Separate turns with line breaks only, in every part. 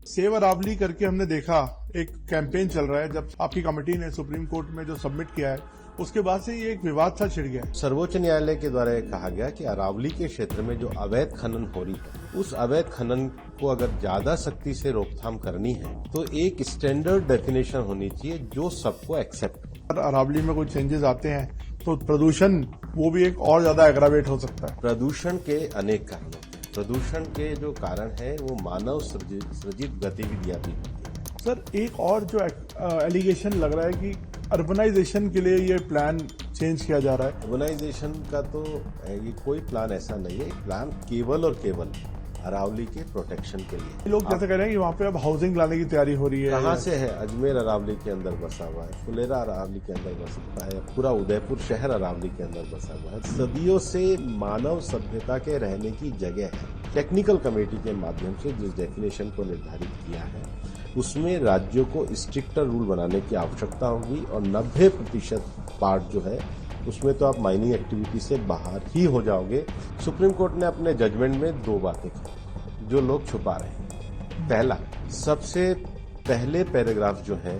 Save Aravalli करके हमने देखा एक कैंपेन चल रहा है। जब आपकी कमेटी ने सुप्रीम कोर्ट में जो सबमिट किया है उसके बाद से ये एक विवाद सा छिड़ गया है।
सर्वोच्च न्यायालय के द्वारा ये कहा गया कि अरावली के क्षेत्र में जो अवैध खनन हो रही है उस अवैध खनन को अगर ज्यादा सख्ती से रोकथाम करनी है तो एक स्टैंडर्ड डेफिनेशन होनी चाहिए जो सबको एक्सेप्ट हो।
अरावली में कोई चेंजेस आते हैं तो प्रदूषण वो भी एक और ज्यादा एग्रावेट हो सकता है।
प्रदूषण के अनेक कारण होते हैं। प्रदूषण के जो कारण है वो मानव सृजित गतिविधियां भी होती है।
सर एक और जो एलिगेशन लग रहा है कि अर्बनाइजेशन के लिए ये प्लान चेंज किया जा रहा है।
अर्बनाइजेशन का तो ये कोई प्लान ऐसा नहीं है। प्लान केवल और केवल अरावली के प्रोटेक्शन के लिए।
लोग जैसे कह रहे हैं कि वहाँ पे अब हाउसिंग लाने की तैयारी हो रही है।
कहाँ से है? अजमेर अरावली के अंदर बसा हुआ है, फुलेरा अरावली के अंदर बसा हुआ है, पूरा उदयपुर शहर अरावली के अंदर बसा हुआ है। सदियों से मानव सभ्यता के रहने की जगह है। टेक्निकल कमेटी के माध्यम से जिस डेफिनेशन को निर्धारित किया है उसमें राज्यों को स्ट्रिक्टर रूल बनाने की आवश्यकता होगी और 90% पार्ट जो है उसमें तो आप माइनिंग एक्टिविटी से बाहर ही हो जाओगे। सुप्रीम कोर्ट ने अपने जजमेंट में 2 बातें की जो लोग छुपा रहे हैं। पहला, सबसे पहले पैराग्राफ जो है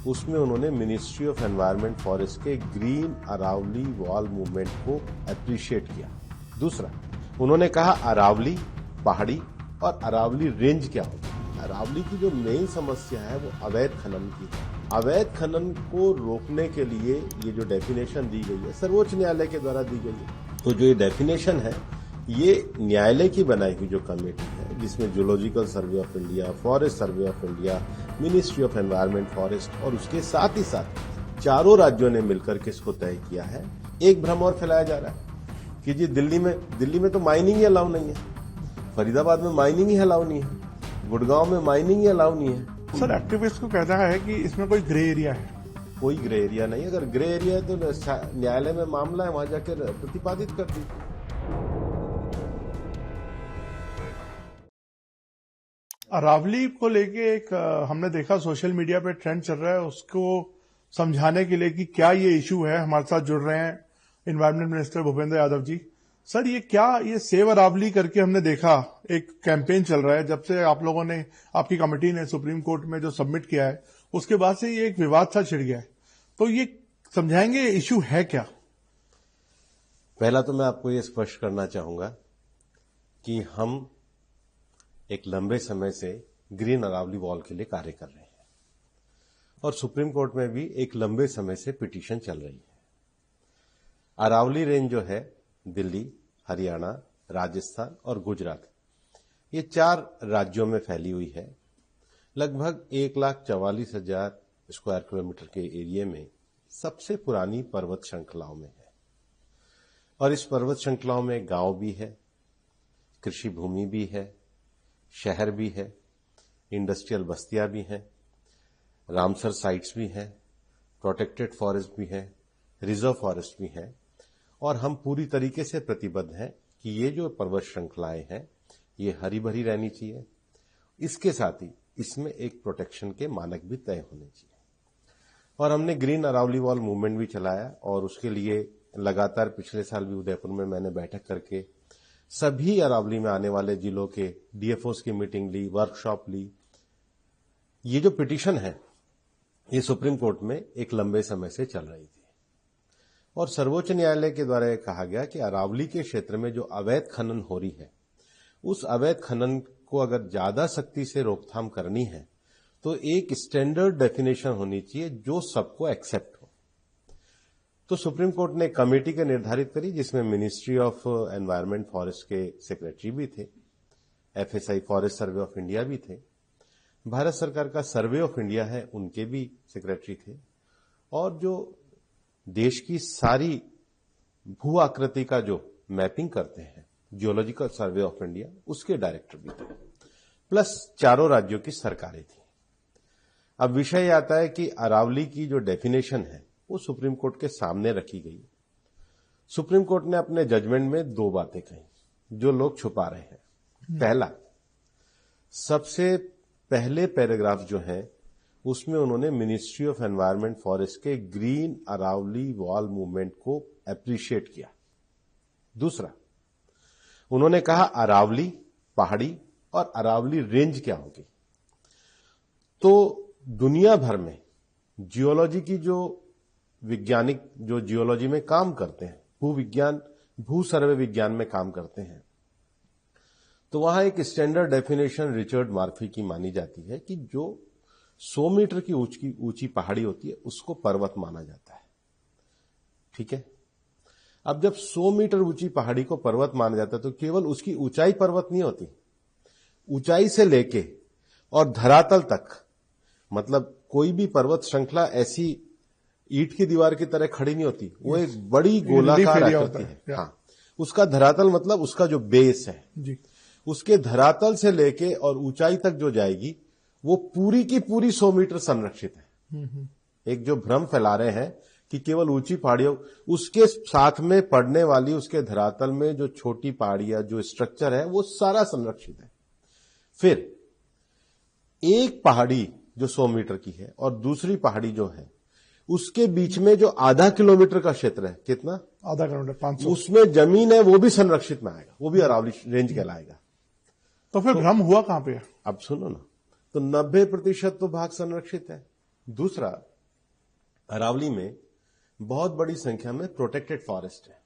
उसमें उन्होंने मिनिस्ट्री ऑफ एनवायरनमेंट फॉरेस्ट के ग्रीन अरावली वॉल मूवमेंट को अप्रिशिएट किया। दूसरा, उन्होंने कहा अरावली पहाड़ी और अरावली रेंज क्या होगी। अरावली की जो मेन समस्या है वो अवैध खनन की है। अवैध खनन को रोकने के लिए ये जो डेफिनेशन दी गई है सर्वोच्च न्यायालय के द्वारा दी गई है। तो जो ये डेफिनेशन है ये न्यायालय की बनाई हुई जो कमेटी है जिसमें zoological survey of India, forest survey of India, ministry of environment forest और उसके साथ ही साथ चारों राज्यों ने मिलकर के इसको तय किया है। एक भ्रम और फैलाया जा रहा है कि जी दिल्ली में तो माइनिंग ही अलाउ नहीं है, फरीदाबाद में माइनिंग ही अलाउ नहीं है, गुड़गांव में माइनिंग ही अलाउ नहीं है।
सर एक्टिविस्ट को कहता है कि इसमें कोई ग्रे एरिया है।
कोई ग्रे एरिया नहीं। अगर ग्रे एरिया है तो न्यायालय में मामला है, वहां जाकर प्रतिपादित कर दी।
अरावली को लेके एक हमने देखा सोशल मीडिया पे ट्रेंड चल रहा है, उसको समझाने के लिए कि क्या ये इशू है। हमारे साथ जुड़ रहे हैं environment minister Bhupendra Yadav ji. Sir ये सेव अरावली करके हमने देखा एक कैंपेन चल रहा है। जब से आप लोगों ने, आपकी कमेटी ने सुप्रीम कोर्ट में जो सबमिट किया है उसके बाद से ये एक विवाद सा छिड़ गया है। तो ये समझाएंगे इशू है क्या?
पहला तो मैं आपको ये स्पष्ट करना चाहूंगा कि हम एक लंबे समय से ग्रीन अरावली वॉल के लिए कार्य कर रहे हैं और सुप्रीम कोर्ट में भी एक लंबे समय से पिटीशन चल रही है। अरावली रेंज जो है दिल्ली, हरियाणा, राजस्थान और गुजरात, ये 4 राज्यों में फैली हुई है। लगभग 1,44,000 स्क्वायर किलोमीटर के एरिया में सबसे पुरानी पर्वत श्रृंखलाओं में है और इस पर्वत श्रृंखलाओं में गांव भी है, कृषि भूमि भी है, शहर भी है, इंडस्ट्रियल बस्तियां भी हैं, रामसर साइट्स भी हैं, प्रोटेक्टेड फॉरेस्ट भी है, रिजर्व फॉरेस्ट भी है और हम पूरी तरीके से प्रतिबद्ध हैं कि ये जो पर्वत श्रृंखलाएं हैं ये हरी भरी रहनी चाहिए। इसके साथ ही इसमें एक प्रोटेक्शन के मानक भी तय होने चाहिए और हमने ग्रीन अरावली वॉल मूवमेंट भी चलाया और उसके लिए लगातार पिछले साल भी उदयपुर में मैंने बैठक करके सभी अरावली में आने वाले जिलों के डीएफओस की मीटिंग ली, वर्कशॉप ली। ये जो पिटीशन है ये सुप्रीम कोर्ट में एक लंबे समय से चल रही थी और सर्वोच्च न्यायालय के द्वारा यह कहा गया कि अरावली के क्षेत्र में जो अवैध खनन हो रही है उस अवैध खनन को अगर ज्यादा सख्ती से रोकथाम करनी है तो एक स्टैंडर्ड डेफिनेशन होनी चाहिए जो सबको एक्सेप्ट हो। तो सुप्रीम कोर्ट ने कमेटी के निर्धारित करी जिसमें मिनिस्ट्री ऑफ एनवायरनमेंट फॉरेस्ट के सेक्रेटरी भी थे, FSI forest survey of India भी थे, भारत सरकार का सर्वे ऑफ इंडिया है उनके भी सेक्रेटरी थे और जो देश की सारी भू आकृति का जो मैपिंग करते हैं जियोलॉजिकल सर्वे ऑफ इंडिया उसके डायरेक्टर भी थे, प्लस चारों राज्यों की सरकारें थी। अब विषय आता है कि अरावली की जो डेफिनेशन है वो सुप्रीम कोर्ट के सामने रखी गई। सुप्रीम कोर्ट ने अपने जजमेंट में 2 बातें कही जो लोग छुपा रहे हैं। पहला, सबसे पहले पैराग्राफ जो है उसमें उन्होंने मिनिस्ट्री ऑफ एनवायरनमेंट फॉरेस्ट के ग्रीन अरावली वॉल मूवमेंट को अप्रिशिएट किया। दूसरा, उन्होंने कहा अरावली पहाड़ी और अरावली रेंज क्या होगी। तो दुनिया भर में जियोलॉजी की जो वैज्ञानिक जो जियोलॉजी में काम करते हैं, भूविज्ञान भू सर्वे विज्ञान में काम करते हैं, तो वहां एक स्टैंडर्ड डेफिनेशन रिचर्ड मर्फी की मानी जाती है कि जो 100 मीटर की ऊंची पहाड़ी होती है उसको पर्वत माना जाता है। ठीक है, अब जब 100 मीटर ऊंची पहाड़ी को पर्वत माना जाता है तो केवल उसकी ऊंचाई पर्वत नहीं होती, ऊंचाई से लेके और धरातल तक, मतलब कोई भी पर्वत श्रृंखला ऐसी ईंट की दीवार की तरह खड़ी नहीं होती, वो एक बड़ी गोलाकार आकृति है। हाँ, उसका धरातल मतलब उसका जो बेस है
जी,
उसके धरातल से लेके और ऊंचाई तक जो जाएगी वो पूरी की पूरी 100 मीटर संरक्षित है। एक जो भ्रम फैला रहे हैं कि केवल ऊंची पहाड़ियों, उसके साथ में पड़ने वाली उसके धरातल में जो छोटी पहाड़ियां जो स्ट्रक्चर है वो सारा संरक्षित है। फिर एक पहाड़ी जो 100 मीटर की है और दूसरी पहाड़ी जो है उसके बीच में जो आधा किलोमीटर का क्षेत्र है, कितना,
आधा किलोमीटर 500,
उसमें जमीन है वो भी संरक्षित में आएगा, वो भी अरावली रेंज कहलाएगा।
तो फिर भ्रम हुआ कहां पे?
अब सुनो ना, तो 90% तो भाग संरक्षित है। दूसरा, अरावली में बहुत बड़ी संख्या में प्रोटेक्टेड फॉरेस्ट है,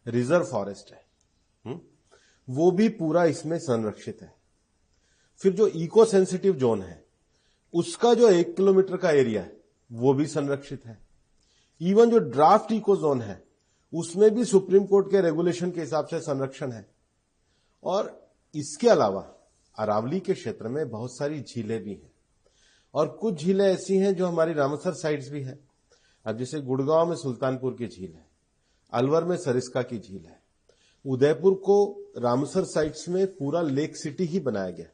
रिजर्व फॉरेस्ट है, वो भी पूरा इसमें संरक्षित है। फिर जो इको सेंसिटिव जोन है उसका जो 1 किलोमीटर का एरिया है वो भी संरक्षित है। इवन जो ड्राफ्ट इको जोन है उसमें भी सुप्रीम कोर्ट के रेगुलेशन के हिसाब से संरक्षण है। और इसके अलावा अरावली के क्षेत्र में बहुत सारी झीलें भी हैं और कुछ झीलें ऐसी हैं जो हमारी रामसर साइट्स भी है। अब जैसे गुड़गांव में सुल्तानपुर की झील है, अलवर में सरिस्का की झील है, उदयपुर को रामसर साइट्स में पूरा लेक सिटी ही बनाया गया,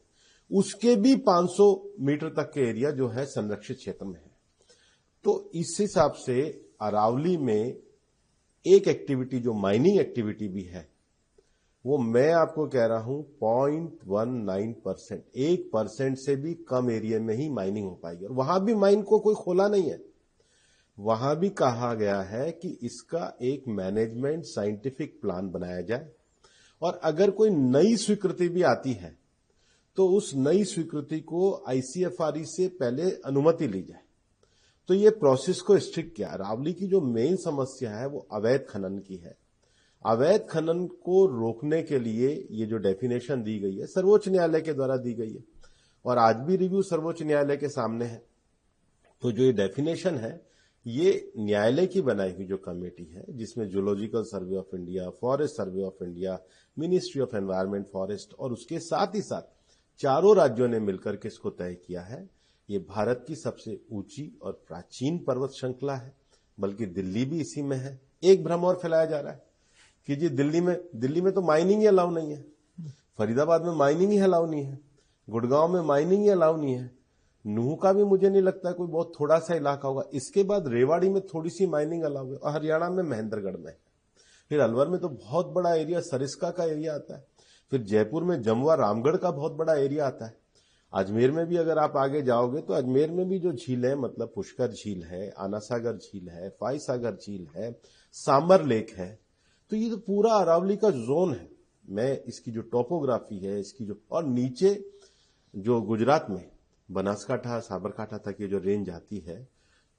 उसके भी 500 मीटर तक के एरिया जो है संरक्षित क्षेत्र में है। तो इस हिसाब से अरावली में एक एक्टिविटी जो माइनिंग एक्टिविटी भी है वो मैं आपको कह रहा हूं 0.19%, 1% से भी कम एरिया में ही माइनिंग हो पाएगी। और वहां भी माइन को कोई खोला नहीं है, वहां भी कहा गया है कि इसका एक मैनेजमेंट साइंटिफिक प्लान बनाया जाए और अगर कोई नई स्वीकृति भी आती है तो उस नई स्वीकृति को आईसीएफआरई से पहले अनुमति ली जाए। तो ये प्रोसेस को स्ट्रिक्ट किया। अरावली की जो मेन समस्या है वो अवैध खनन की है। अवैध खनन को रोकने के लिए ये जो डेफिनेशन दी गई है सर्वोच्च न्यायालय के द्वारा दी गई है और आज भी रिव्यू सर्वोच्च न्यायालय के सामने है। तो जो ये डेफिनेशन है ये न्यायालय की बनाई हुई जो कमेटी है जिसमें zoological survey of India, forest survey of India, ministry of environment, forest और उसके साथ ही साथ चारों राज्यों ने मिलकर के इसको तय किया है। ये भारत की सबसे ऊंची और प्राचीन पर्वत श्रृंखला है, बल्कि दिल्ली भी इसी में है। एक भ्रम और फैलाया जा रहा है कि जी दिल्ली में तो माइनिंग ही अलाउ नहीं है, फरीदाबाद में माइनिंग ही अलाउ नहीं है, गुड़गांव में माइनिंग ही अलाउ नहीं है, नूह का भी मुझे नहीं लगता कोई बहुत थोड़ा सा इलाका होगा, इसके बाद रेवाड़ी में थोड़ी सी माइनिंग अलाउ है और हरियाणा में महेंद्रगढ़ में है। फिर अलवर में तो बहुत बड़ा एरिया सरिस्का का एरिया आता है, फिर जयपुर में जमुआ रामगढ़ का बहुत बड़ा एरिया आता है। अजमेर में भी अगर आप आगे जाओगे तो अजमेर में भी जो झील है, मतलब पुष्कर झील है, आनासागर झील है, फाईसागर झील है, सांबर लेक है। तो ये तो पूरा अरावली का जोन है। मैं इसकी जो टोपोग्राफी है, इसकी जो, और नीचे जो गुजरात में बनासकांठा साबरकांठा तक ये जो रेंज आती है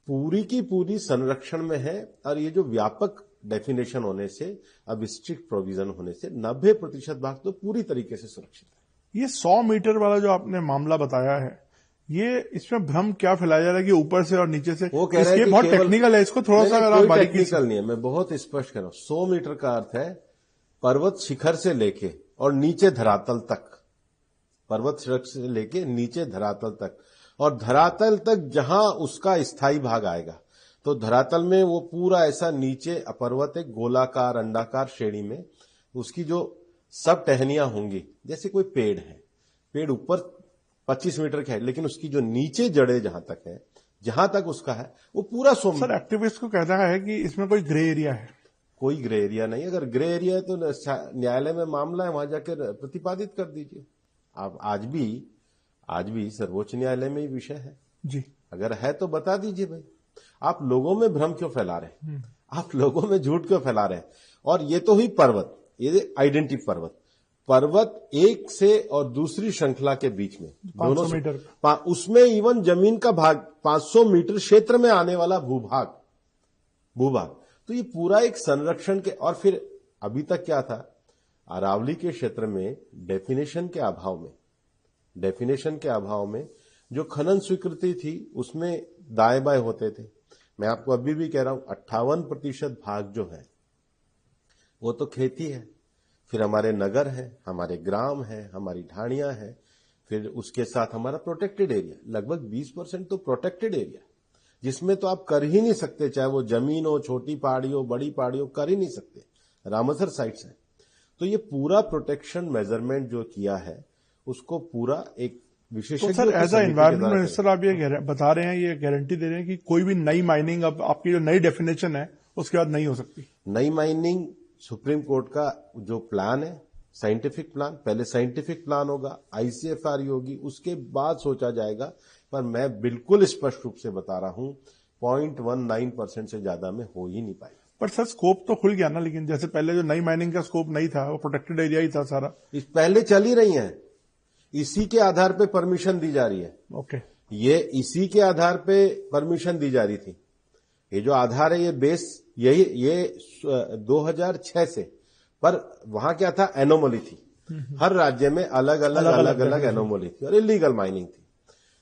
पूरी की पूरी संरक्षण में है। और ये जो व्यापक डेफिनेशन होने से, अब स्ट्रिक्ट प्रोविजन होने से 90% भाग तो पूरी तरीके से सुरक्षित है।
ये 100 मीटर वाला जो आपने मामला बताया है, ये इसमें भ्रम क्या फैलाया जा रहा है कि ऊपर से और नीचे से?
वो कह रहे हैं कि
बहुत टेक्निकल है, इसको थोड़ा सा
कोई टेक्निकल नहीं है, मैं बहुत स्पष्ट कर रहा हूं। 100 मीटर का अर्थ है पर्वत शिखर से लेके और नीचे धरातल तक, पर्वत शिखर से लेके नीचे धरातल तक, और धरातल तक जहां उसका स्थायी भाग आएगा। तो धरातल में वो पूरा ऐसा नीचे पर्वत एक गोलाकार अंडाकार श्रेणी में उसकी जो सब टहनियां होंगी, जैसे कोई पेड़ है, पेड़ ऊपर 25 मीटर का है लेकिन उसकी जो नीचे जड़े जहां तक है, जहां तक उसका है वो पूरा 100 मीटर।
सर, एक्टिविस्ट को कहना है कि इसमें कोई ग्रे एरिया है।
कोई ग्रे एरिया नहीं। अगर ग्रे एरिया है तो न्यायालय में मामला है, वहां जाकर प्रतिपादित कर दीजिए। आप आज भी सर्वोच्च न्यायालय में ही विषय है
जी।
अगर है तो बता दीजिए भाई। आप लोगों में भ्रम क्यों फैला रहे हैं, आप लोगों में झूठ क्यों फैला रहे हैं? और ये तो हुई पर्वत, ये आइडेंटिटी पर्वत। पर्वत एक से और दूसरी श्रृंखला के बीच में
500 मीटर
उसमें इवन जमीन का भाग 500 मीटर क्षेत्र में आने वाला भूभाग तो ये पूरा एक संरक्षण के। और फिर अभी तक क्या था, अरावली के क्षेत्र में डेफिनेशन के अभाव में जो खनन स्वीकृति थी उसमें दाएं बाएं होते थे। मैं आपको अभी भी कह रहा हूं 58% भाग जो है वो तो खेती है, फिर हमारे नगर है, हमारे ग्राम है, हमारी ढाणियां है, फिर उसके साथ हमारा प्रोटेक्टेड एरिया, लगभग 20% तो प्रोटेक्टेड एरिया जिसमें तो आप कर ही नहीं सकते, चाहे वो जमीन हो, छोटी पहाड़ी हो, बड़ी पहाड़ी हो, कर ही नहीं सकते। रामसर साइट्स है। तो ये पूरा प्रोटेक्शन मेजरमेंट जो किया है उसको पूरा एक विशेषज्ञ।
तो sir as a environment minister आप ये बता रहे हैं, ये गारंटी दे रहे हैं कि कोई भी नई माइनिंग, अब आपकी जो नई डेफिनेशन है उसके बाद नहीं हो सकती
नई माइनिंग। सुप्रीम कोर्ट का जो प्लान है, साइंटिफिक प्लान, पहले साइंटिफिक प्लान होगा, आईसीएफआर होगी, उसके बाद सोचा जाएगा। पर मैं बिल्कुल स्पष्ट रूप से बता रहा हूं 0.19% से ज्यादा में हो ही नहीं पाएगा।
पर सर स्कोप तो खुल गया ना, लेकिन जैसे पहले जो नई माइनिंग का स्कोप नहीं था, वो प्रोटेक्टेड एरिया ही था सारा।
इस पहले चल ही रही है, इसी के आधार पे परमिशन दी जा रही है।
ओके,
ये इसी के आधार पे परमिशन दी जा रही थी। ये जो आधार है, ये बेस ये 2006 से। पर वहां क्या था, एनोमली थी। हर राज्य में अलग अलग एनोमली थी और इलीगल माइनिंग थी।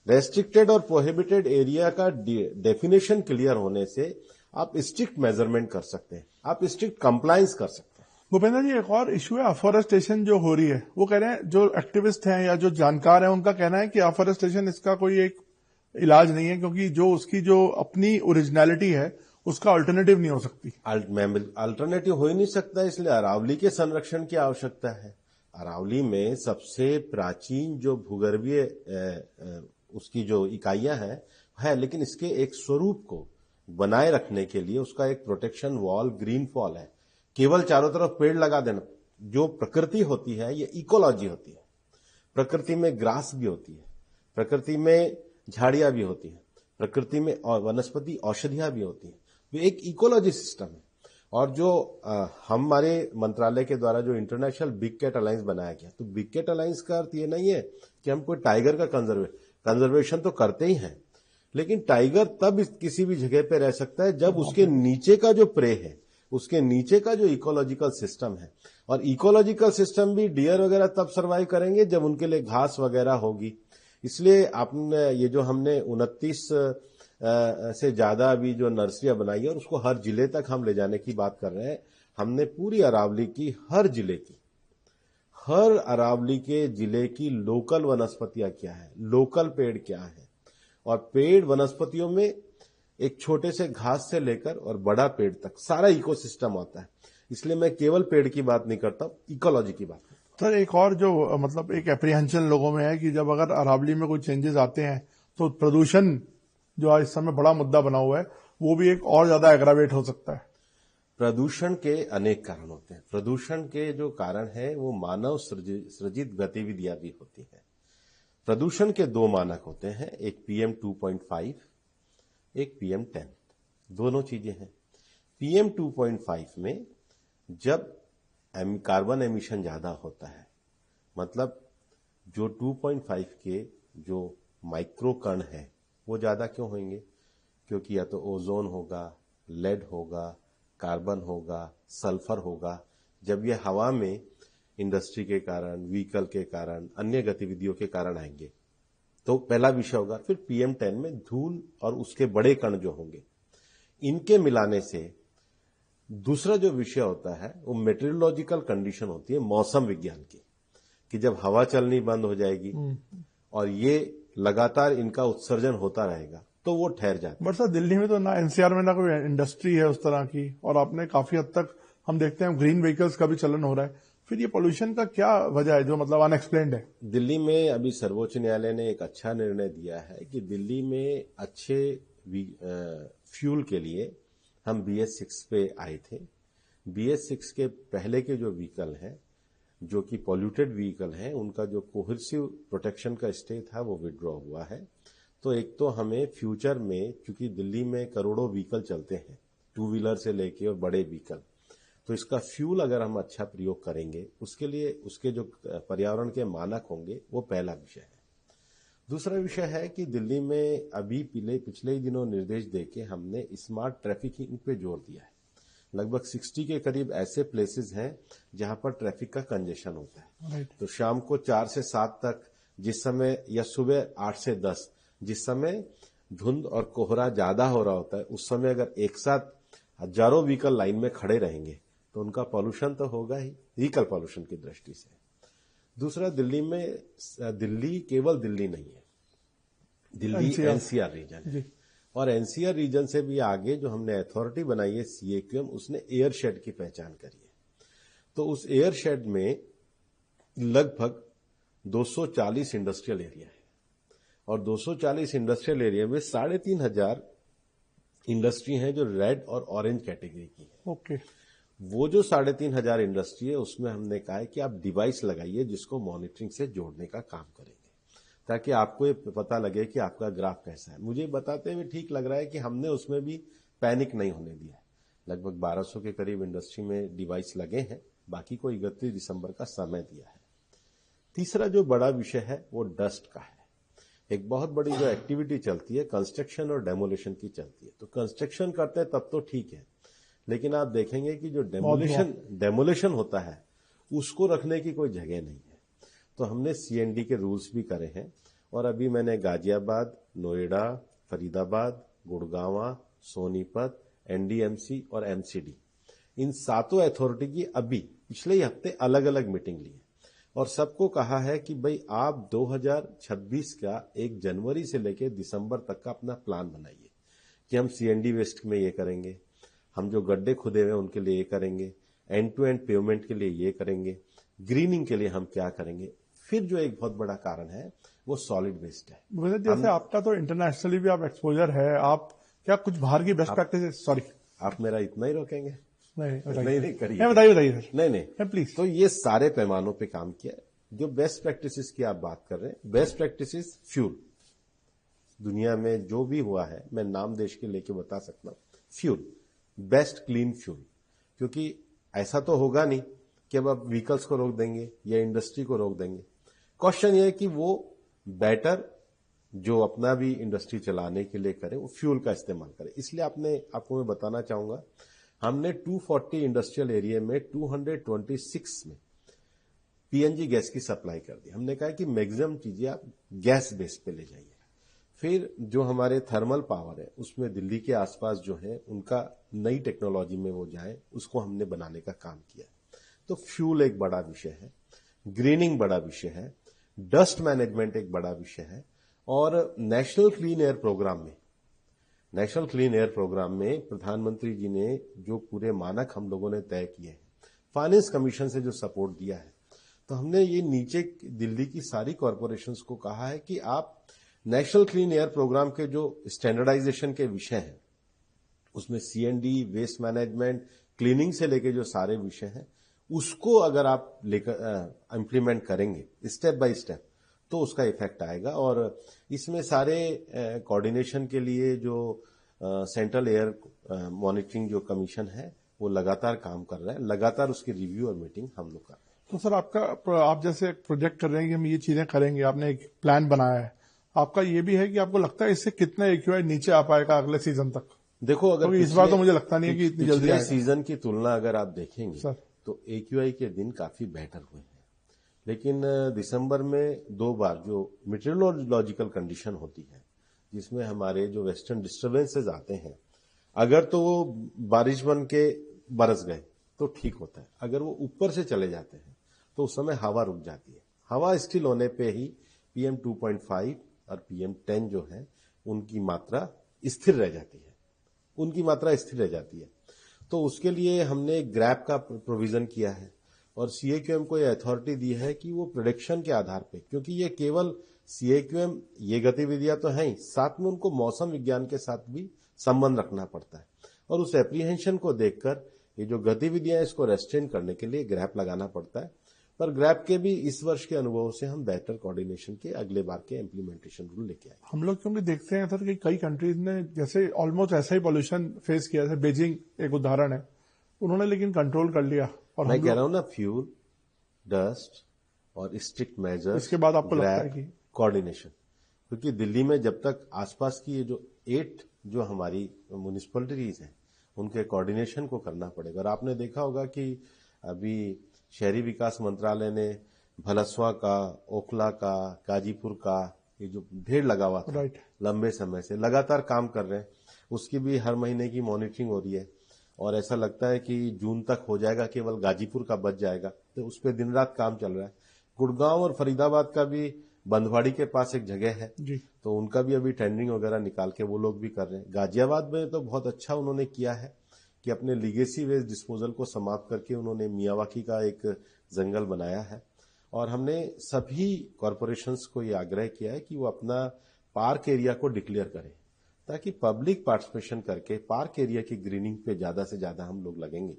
रेस्ट्रिक्टेड और प्रोहिबिटेड एरिया का डेफिनेशन क्लियर होने से आप स्ट्रिक्ट मेजरमेंट कर सकते हैं, आप स्ट्रिक्ट कंप्लायंस कर सकते हैं।
भूपेंद्र जी, एक और इश्यू है अफॉरेस्टेशन जो हो रही है। वो कह रहे हैं, जो एक्टिविस्ट हैं या जो जानकार हैं, उनका कहना है कि अफॉरेस्टेशन इसका कोई एक इलाज नहीं है, क्योंकि जो उसकी जो अपनी ओरिजिनलिटी है उसका अल्टरनेटिव नहीं हो सकती।
अल्टरनेटिव हो ही नहीं सकता, इसलिए अरावली के संरक्षण की आवश्यकता है। अरावली में सबसे प्राचीन जो भूगर्भीय उसकी जो इकाइयां है, लेकिन इसके एक स्वरूप को बनाए रखने के लिए उसका एक प्रोटेक्शन वॉल ग्रीन फॉल है। केवल चारों तरफ पेड़ लगा देना, जो प्रकृति होती है ये इकोलॉजी होती है। प्रकृति में ग्रास भी होती है, प्रकृति में झाड़ियां भी होती है, प्रकृति में वनस्पति औषधियां भी होती है। ये एक इकोलॉजी सिस्टम है। और जो हमारे मंत्रालय के द्वारा जो इंटरनेशनल बिग कैट अलायंस बनाया गया, तो बिग कैट अलायंस का अर्थ ये नहीं है कि हम कोई टाइगर का कंजर्वेशन तो करते ही हैं, लेकिन टाइगर तब किसी भी जगह पे रह सकता है जब उसके नीचे का जो प्रे है, उसके नीचे का जो इकोलॉजिकल सिस्टम है। और इकोलॉजिकल सिस्टम भी डियर वगैरह तब सर्वाइव करेंगे जब उनके लिए घास वगैरह होगी। इसलिए आपने ये जो हमने 29 से ज्यादा अभी जो नर्सरियां बनाई है और उसको हर जिले तक हम ले जाने की बात कर रहे हैं। हमने पूरी अरावली की हर अरावली के जिले की लोकल वनस्पतियां क्या है, लोकल पेड़ क्या है, और पेड़ वनस्पतियों में एक छोटे से घास से लेकर और बड़ा पेड़ तक सारा इकोसिस्टम आता है। इसलिए मैं केवल पेड़ की बात नहीं करता, इकोलॉजी की बात करता हूं।
सर एक और जो मतलब एक एप्रीहेंशन लोगों में है कि जब अगर अरावली में कोई चेंजेस आते हैं तो प्रदूषण जो इस समय बड़ा मुद्दा बना हुआ है, वो भी एक और ज्यादा एग्रावेट हो सकता है।
प्रदूषण के अनेक कारण होते हैं। प्रदूषण के जो कारण है वो मानव सृजित गतिविधियां भी होती हैं। प्रदूषण के दो मानक होते हैं, एक PM 2.5, एक PM 10। दोनों चीजें हैं। PM 2.5 में जब कार्बन एमिशन ज्यादा होता है, मतलब जो 2.5 के जो माइक्रो कण है वो ज्यादा क्यों होंगे? क्योंकि या तो ओजोन होगा, लेड होगा, कार्बन होगा, सल्फर होगा। जब ये हवा में इंडस्ट्री के कारण, व्हीकल के कारण, अन्य गतिविधियों के कारण आएंगे, तो पहला विषय होगा। फिर PM 10 में धूल और उसके बड़े कण जो होंगे, इनके मिलाने से दूसरा जो विषय होता है वो मेटेरोलॉजिकल कंडीशन होती है, मौसम विज्ञान की, कि जब हवा चलनी बंद हो जाएगी और ये लगातार इनका उत्सर्जन होता रहेगा तो वो ठहर जाता है।
बट सर दिल्ली में तो ना NCR में ना कोई इंडस्ट्री है उस तरह की, और आपने काफी हद तक हम देखते हैं ग्रीन व्हीकल्स का भी चलन हो रहा है। फिर ये पोल्यूशन का क्या वजह है जो मतलब अनएक्सप्लेन्ड है?
दिल्ली में अभी सर्वोच्च न्यायालय ने एक अच्छा निर्णय दिया है कि दिल्ली में अच्छे फ्यूल के लिए हम BS6 पे आए थे। BS6 के पहले के जो व्हीकल हैं, जो कि पॉल्यूटेड व्हीकल हैं, उनका जो कोहेसिव प्रोटेक्शन का स्टे था वो विड्रॉ हुआ है। तो एक तो हमें फ्यूचर में, क्योंकि दिल्ली में करोड़ों व्हीकल चलते हैं, टू व्हीलर से लेके और बड़े व्हीकल, तो इसका फ्यूल अगर हम अच्छा प्रयोग करेंगे, उसके लिए उसके जो पर्यावरण के मानक होंगे, वो पहला विषय है। दूसरा विषय है कि दिल्ली में अभी पिछले ही दिनों निर्देश देके हमने स्मार्ट ट्रैफिकिंग पे जोर दिया है। लगभग 60 के करीब ऐसे प्लेसेस हैं जहां पर ट्रैफिक का कंजेशन होता है। तो शाम को 4 से 7 तक जिस समय, या सुबह 8 से 10 जिस समय धुंध और कोहरा ज्यादा हो रहा होता है, उस समय अगर एक साथ हजारों व्हीकल लाइन में खड़े रहेंगे तो उनका पॉल्यूशन तो होगा ही, व्हीकल पॉल्यूशन की दृष्टि से। दूसरा, दिल्ली केवल दिल्ली नहीं है, दिल्ली एनसीआर रीजन है। और एनसीआर रीजन से भी आगे जो हमने अथॉरिटी बनाई है सीएक्यूएम, उसने एयर शेड की पहचान करी है। तो उस एयर शेड में लगभग 240 इंडस्ट्रियल एरिया है, और 240 इंडस्ट्रियल एरिया में 3,500 इंडस्ट्री हैं जो रेड और ऑरेंज कैटेगरी की है।
ओके।
वो जो 3,500 इंडस्ट्री है, उसमें हमने कहा है कि आप डिवाइस लगाइए जिसको मॉनिटरिंग से जोड़ने का काम करेंगे, ताकि आपको ये पता लगे कि आपका ग्राफ कैसा है। मुझे बताते हुए ठीक लग रहा है कि हमने उसमें भी पैनिक नहीं होने दिया है। लगभग 1200 के करीब इंडस्ट्री में डिवाइस लगे हैं, बाकी को 31 दिसंबर का समय दिया है। तीसरा जो बड़ा विषय है वो डस्ट का है। एक बहुत बड़ी जो एक्टिविटी चलती है कंस्ट्रक्शन और डेमोलिशन की चलती है। तो कंस्ट्रक्शन करते हैं तब तो ठीक है, लेकिन आप देखेंगे कि जो डेमोलिशन होता है उसको रखने की कोई जगह नहीं है। तो हमने सीएनडी के रूल्स भी करे हैं, और अभी मैंने गाजियाबाद, नोएडा, फरीदाबाद, गुड़गांव, सोनीपत, एनडीएमसी और एमसीडी, इन 7 अथॉरिटी की अभी पिछले ही हफ्ते अलग अलग मीटिंग ली है, और सबको कहा है कि भाई आप 2026 का 1 जनवरी से लेकर दिसंबर तक का अपना प्लान बनाइए कि हम सीएनडी वेस्ट में ये करेंगे, हम जो गड्ढे खुदे हुए उनके लिए ये करेंगे, एंड टू एंड पेवमेंट के लिए ये करेंगे, ग्रीनिंग के लिए हम क्या करेंगे। फिर जो एक बहुत बड़ा कारण है वो सॉलिड वेस्ट है।
जैसे आपका तो इंटरनेशनली भी आप एक्सपोजर है, आप क्या कुछ बाहर की बेस्ट प्रैक्टिस, सॉरी
आप मेरा इतना ही रोकेंगे?
नहीं
करिए,
बताइए सर।
नहीं
प्लीज।
तो ये सारे पैमानों पे काम किया। जो बेस्ट प्रैक्टिसेस की आप बात कर रहे हैं, बेस्ट प्रैक्टिसेस फ्यूल, दुनिया में जो भी हुआ है मैं नाम देश के लेके बता सकता हूं। फ्यूल, बेस्ट क्लीन फ्यूल, क्योंकि ऐसा तो होगा नहीं कि अब आप व्हीकल्स को रोक देंगे या इंडस्ट्री को रोक देंगे। क्वेश्चन ये है कि वो बेटर जो अपना भी इंडस्ट्री चलाने के लिए करे वो फ्यूल का इस्तेमाल करे। इसलिए आपको मैं बताना चाहूंगा, हमने 240 इंडस्ट्रियल एरिया में 226 में पीएनजी गैस की सप्लाई कर दी। हमने कहा कि मैक्सिमम चीजें आप गैस बेस पे ले जाइए। फिर जो हमारे थर्मल पावर है उसमें दिल्ली के आसपास जो है उनका नई टेक्नोलॉजी में वो जाए, उसको हमने बनाने का काम किया। तो फ्यूल एक बड़ा विषय है, ग्रीनिंग बड़ा विषय है, डस्ट मैनेजमेंट एक बड़ा विषय है, और नेशनल क्लीन एयर प्रोग्राम में प्रधानमंत्री जी ने जो पूरे मानक हम लोगों ने तय किए हैं, फाइनेंस कमीशन से जो सपोर्ट दिया है, तो हमने ये नीचे दिल्ली की सारी कॉरपोरेशंस को कहा है कि आप नेशनल क्लीन एयर प्रोग्राम के जो स्टैंडर्डाइजेशन के विषय हैं, उसमें सीएनडी, वेस्ट मैनेजमेंट, क्लीनिंग से लेके जो सारे विषय हैं, उसको अगर आप लेकर इंप्लीमेंट करेंगे स्टेप बाय स्टेप, तो उसका इफेक्ट आएगा। और इसमें सारे कोऑर्डिनेशन के लिए जो सेंट्रल एयर मॉनिटरिंग जो कमीशन है वो लगातार काम कर रहा है, लगातार उसकी रिव्यू और मीटिंग हम लोग कर रहे हैं।
तो सर आप जैसे प्रोजेक्ट कर रहे हैं कि हम ये चीजें करेंगे, आपने एक प्लान बनाया है, आपका ये भी है कि आपको लगता है इससे कितना एक्यूआई नीचे आ पाएगा अगले सीजन तक?
देखो, अगर
इस बार तो मुझे लगता नहीं है कि इतनी जल्दी आएगा।
सीजन की तुलना अगर आप देखेंगे
सर,
तो एक्यूआई के दिन काफी बेटर हुए हैं, लेकिन दिसंबर में 2 बार जो मीटरोलॉजिकल कंडीशन होती है, जिसमें हमारे जो वेस्टर्न डिस्टर्बेंसेज आते हैं, अगर तो वो बारिश बन के बरस गए तो ठीक होता है, अगर वो ऊपर से चले जाते हैं तो उस समय हवा रुक जाती है। हवा स्टिल होने पे ही PM 2.5 और PM 10 जो है उनकी मात्रा स्थिर रह जाती है, तो उसके लिए हमने ग्रैप का प्रोविजन किया है, और सीएक्यूएम को यह अथॉरिटी दी है कि वो प्रेडिक्शन के आधार पे, क्योंकि ये केवल सीएक्यूएम ये गतिविधियां तो हैं ही, साथ में उनको मौसम विज्ञान के साथ भी संबंध रखना पड़ता है, और उस एप्रीहेंशन को देखकर ये जो गतिविधियां हैं इसको रेस्ट्रेन करने के लिए ग्रैप लगाना पड़ता है। पर ग्रैप के भी इस वर्ष के अनुभव से हम बेहतर कोऑर्डिनेशन के अगले बार के इम्प्लीमेंटेशन रूल लेके आए।
हम लोग क्योंकि देखते हैं सर कि कई कंट्रीज ने जैसे ऑलमोस्ट ऐसा ही पॉल्यूशन फेस किया है, बीजिंग एक उदाहरण है, उन्होंने लेकिन कंट्रोल कर लिया। और
मैं कह रहा हूं ना, फ्यूल, डस्ट और स्ट्रिक्ट मेजर्स,
इसके बाद आपको लगता है कि
कोऑर्डिनेशन, क्योंकि दिल्ली में जब तक आसपास की ये जो 8 जो हमारी म्युनिसिपैलिटीज हैं उनके कोऑर्डिनेशन को करना पड़ेगा। और आपने देखा होगा कि अभी शहरी विकास मंत्रालय ने भलसवा का, ओखला का, गाजीपुर का ये जो ढेर लगा हुआ था लंबे समय से, लगातार काम कर रहे हैं। उसकी भी हर महीने की मॉनिटरिंग हो रही है और ऐसा लगता है कि जून तक हो जाएगा, केवल गाजीपुर का बच जाएगा, तो उस पर दिन रात काम चल रहा है। गुड़गांव और फरीदाबाद का भी बंधवाड़ी के पास एक जगह है
जी,
तो उनका भी अभी टेंडरिंग वगैरह निकाल के वो लोग भी कर रहे हैं। गाजियाबाद में तो बहुत अच्छा उन्होंने किया है कि अपने लीगेसी वेस्ट डिस्पोजल को समाप्त करके उन्होंने मियावाकी का एक जंगल बनाया है। और हमने सभी कॉरपोरेशंस को ये आग्रह किया है कि वो अपना पार्क एरिया को डिक्लेयर करें, ताकि पब्लिक पार्टिसिपेशन करके पार्क एरिया की ग्रीनिंग पे ज्यादा से ज्यादा हम लोग लगेंगे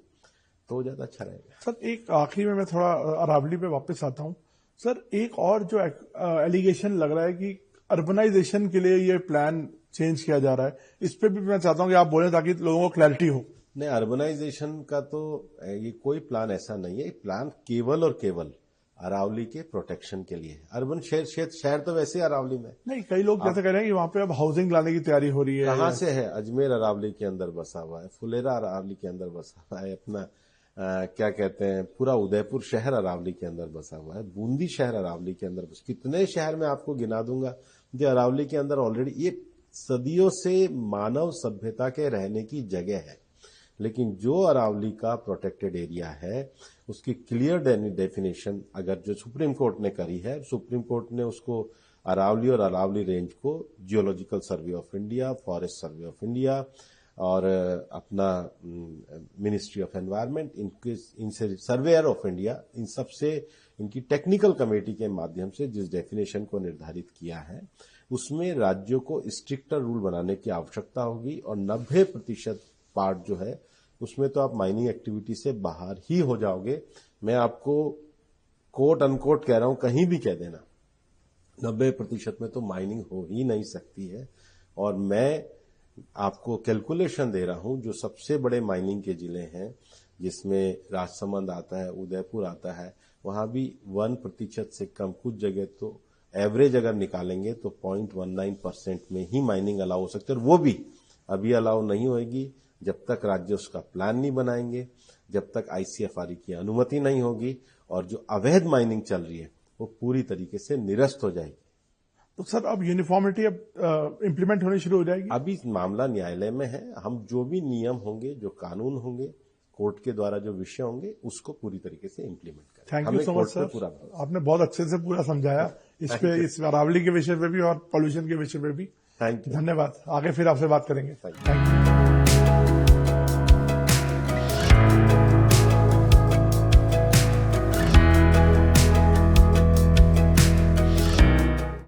तो ज्यादा अच्छा रहेगा।
सर एक आखिरी में मैं थोड़ा अरावली पे वापस आता हूं। सर एक और जो एलिगेशन लग रहा है कि अर्बनाइजेशन के लिए ये प्लान चेंज किया जा रहा है, इस पे भी मैं चाहता हूं कि आप बोलें ताकि लोगों को क्लैरिटी हो।
नहीं, अर्बनाइजेशन का तो ये कोई प्लान ऐसा नहीं है। प्लान केवल और केवल अरावली के प्रोटेक्शन के लिए। अर्बन शहर तो वैसे अरावली में
नहीं, कई लोग जैसे कह रहे हैं कि वहां पे अब हाउसिंग लाने की तैयारी हो रही है।
कहां से है? अजमेर अरावली के अंदर बसा हुआ है, फुलेरा अरावली के अंदर बसा हुआ है, अपना क्या कहते हैं, पूरा उदयपुर शहर अरावली के अंदर बसा हुआ है, बूंदी शहर अरावली के अंदर बसा। कितने शहर में आपको गिना दूंगा जो अरावली के अंदर ऑलरेडी, ये सदियों से मानव सभ्यता के रहने की जगह है। लेकिन जो अरावली का प्रोटेक्टेड एरिया है उसकी क्लियर डेफिनेशन अगर जो सुप्रीम कोर्ट ने करी है, सुप्रीम कोर्ट ने उसको अरावली और अरावली रेंज को geological survey of India, forest survey of India और अपना मिनिस्ट्री ऑफ एनवायरनमेंट, इनसे सर्वेयर ऑफ इंडिया, इन सब से इनकी टेक्निकल कमेटी के माध्यम से जिस डेफिनेशन को निर्धारित किया है उसमें राज्यों को स्ट्रिक्टर रूल बनाने की आवश्यकता होगी। और 90% पार्ट जो है उसमें तो आप माइनिंग एक्टिविटी से बाहर ही हो जाओगे। मैं आपको कोट अनकोट कह रहा हूं, कहीं भी कह देना 90% में तो माइनिंग हो ही नहीं सकती है। और मैं आपको कैलकुलेशन दे रहा हूं, जो सबसे बड़े माइनिंग के जिले हैं जिसमें राजसमंद आता है, उदयपुर आता है, वहां भी 1% से कम, कुछ जगह तो एवरेज अगर निकालेंगे तो 0.19% में ही माइनिंग अलाउ हो सकती है। और वो भी अभी अलाउ नहीं होगी जब तक राज्य उसका प्लान नहीं बनाएंगे, जब तक आईसीएफआर की अनुमति नहीं होगी, और जो अवैध माइनिंग चल रही है वो पूरी तरीके से निरस्त हो जाएगी।
तो सर अब यूनिफॉर्मिटी अब इम्प्लीमेंट होनी शुरू हो जाएगी?
अभी मामला न्यायालय में है। हम जो भी नियम होंगे, जो कानून होंगे, कोर्ट के द्वारा जो विषय होंगे उसको पूरी तरीके से इम्प्लीमेंट करें।
Thank you so much sir, आपने बहुत अच्छे से पूरा समझाया इस पे, इस अरावली के विषय पे भी और पॉल्यूशन के विषय पे भी।
थैंक यू,
धन्यवाद। आगे फिर आपसे बात करेंगे। Thank you.